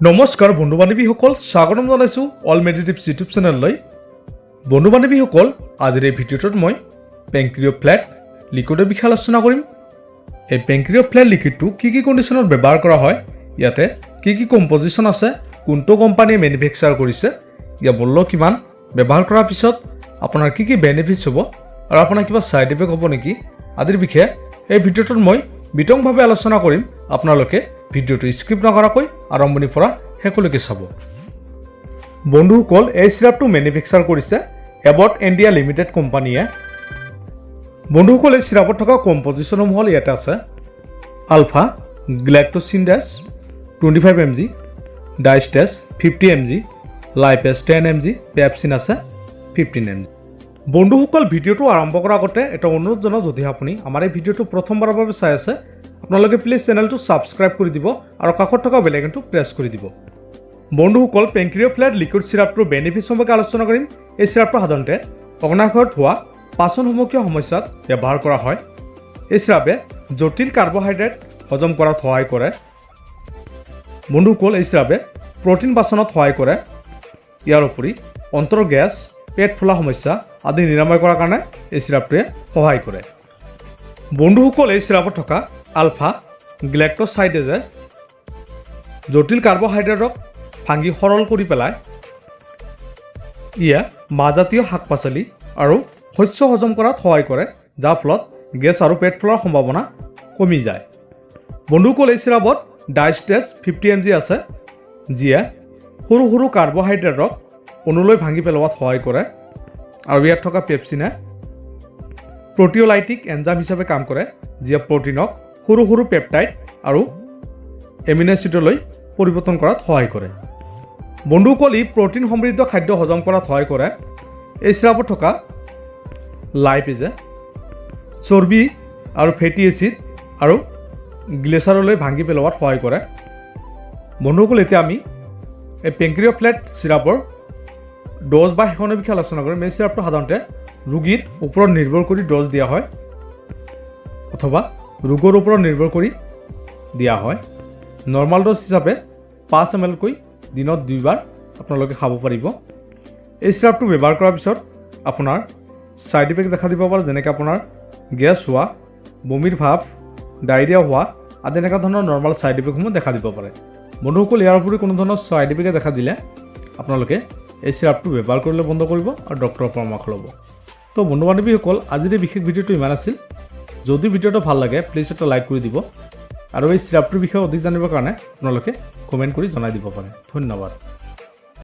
নমস্কাৰ বন্ধু বান্ধৱীসকল, স্বাগতম জনাইছোঁ অল মেডিটিভছ ইউটিউব চেনেললৈ। বন্ধু বান্ধৱীসকল, আজিৰ এই ভিডিঅ'টোত মই পেংক্ৰিঅফ্লেট লিকুইডৰ বিষয়ে আলোচনা কৰিম। এই পেংক্ৰিঅফ্লেট লিকুইডটো কি কি কণ্ডিশ্যনত ব্যৱহাৰ কৰা হয়, ইয়াতে কি কি কম্পজিশ্যন আছে, কোনটো কোম্পানীয়ে মেনুফেকচাৰ কৰিছে, ইয়াৰ মূল্য কিমান, ব্যৱহাৰ কৰাৰ পিছত আপোনাৰ কি কি বেনিফিটছ হ'ব আৰু আপোনাৰ কিবা ছাইড ইফেক্ট হ'ব নেকি আদিৰ বিষয়ে এই ভিডিঅ'টোত মই বিতংভাৱে আলোচনা কৰিম। আপোনালোকে ভিডিঅ'টো স্কিপ নকৰাকৈ আৰম্ভণিৰ পৰা শেষলৈকে চাব। বন্ধুসকল, এই চিৰাপটো মেনুফেকচাৰ কৰিছে এবট ইণ্ডিয়া লিমিটেড কোম্পানীয়ে। বন্ধুসকল, এই চিৰাপত থকা কম্পজিশ্যনসমূহ হ'ল ইয়াতে আছে: alpha galactosidase 25 mg, diastase 50 mg, lipase 10 mg, pepsin আছে 15 mg। বন্ধুসকল, ভিডিঅ'টো আৰম্ভ কৰাৰ আগতে এটা অনুৰোধ জনাওঁ, যদি আপুনি আমাৰ এই ভিডিঅ'টো প্ৰথমবাৰৰ বাবে চাই আছে, আপোনালোকে প্লিজ চেনেলটো ছাবস্ক্ৰাইব কৰি দিব আৰু কাষত থকা বেল আইকনটো প্ৰেছ কৰি দিব। বন্ধুসকল, পেংক্ৰিঅফ্লেট লিকুইড চিৰাপটোৰ বেনিফিট সম্পৰ্কে আলোচনা কৰিম। এই চিৰাপটো সাধাৰণতে অগ্নাশয়ত হোৱা পাচন সম্বন্ধীয় সমস্যাত ব্যৱহাৰ কৰা হয়। এই চিৰাপে জটিল কাৰ্বহাইড্ৰেট হজম কৰাত সহায় কৰে। বন্ধুসকল, এই চিৰাপে প্ৰটিন পাচনত সহায় কৰে। ইয়াৰ উপৰি অন্ত্ৰৰ গেছ, পেট ফুলা সমস্যা আদি নিৰাময় কৰাৰ কাৰণে এই চিৰাপটোৱে সহায় কৰে। বন্ধুসকল, এই চিৰাপত থকা আলফা গ্লেক্টোচাইডেজে জটিল কাৰ্বহাইড্ৰেটক ভাঙি সৰল কৰি পেলায়। ইয়ে মাহজাতীয় শাক পাচলি আৰু শস্য হজম কৰাত সহায় কৰে, যাৰ ফলত গেছ আৰু পেট ফুলাৰ সম্ভাৱনা কমি যায়। বন্ধুসকল, এই চিৰাপত ডাইষ্টেছ 50 mg আছে, যিয়ে সৰু সৰু কাৰ্বহাইড্ৰেটক অণুলৈ ভাঙি পেলোৱাত সহায় কৰে। আৰু ইয়াত থকা পেপচিনে প্ৰটিঅলাইটিক এনজাইম হিচাপে কাম কৰে, যিয়ে প্ৰটিনক সৰু সৰু পেপটাইড আৰু এমিনো এচিডলৈ পৰিৱৰ্তন কৰাত সহায় কৰে। বন্ধুসকল, ই প্ৰটিন সমৃদ্ধ খাদ্য হজম কৰাত সহায় কৰে। এই চিৰাপত থকা লাইপেজে চৰ্বি আৰু ফেটি এচিড আৰু গ্লেচাৰলৈ ভাঙি পেলোৱাত সহায় কৰে। বন্ধুসকল, এতিয়া আমি এই পেংক্ৰিঅফ্লেট চিৰাপৰ ড'জ বা সেৱনৰ বিষয়ে আলোচনা কৰিম। এই চিৰাপটো সাধাৰণতে ৰোগীৰ ওপৰত নিৰ্ভৰ কৰি ড'জ দিয়া হয় অথবা ৰোগৰ ওপৰত নিৰ্ভৰ কৰি দিয়া হয়। নৰ্মেল ড'জ হিচাপে 5 ml কৈ দিনত 2 বাৰ আপোনালোকে খাব পাৰিব। এই চিৰাপটো ব্যৱহাৰ কৰাৰ পিছত আপোনাৰ ছাইড ইফেক্ট দেখা দিব পাৰে, যেনেকৈ আপোনাৰ গেছ হোৱা, বমিৰ ভাৱ, ডায়েৰিয়া হোৱা আদি এনেকুৱা ধৰণৰ নৰ্মেল ছাইড ইফেক্টসমূহ দেখা দিব পাৰে। বন্ধুসকল, ইয়াৰ উপৰি কোনো ধৰণৰ ছাইড ইফেক্টে দেখা দিলে আপোনালোকে এই চিৰাপটো ব্যৱহাৰ কৰিলে বন্ধ কৰিব আৰু ডক্টৰৰ পৰামৰ্শ ল'ব। তো বন্ধু বান্ধৱীসকল, আজিৰ এই বিশেষ ভিডিঅ'টো ইমান আছিল। যদি ভিডিঅ'টো ভাল লাগে প্লিজ এটা লাইক কৰি দিব আৰু এই চিৰাপটোৰ বিষয়ে অধিক জানিবৰ কাৰণে আপোনালোকে কমেণ্ট কৰি জনাই দিব পাৰে। ধন্যবাদ।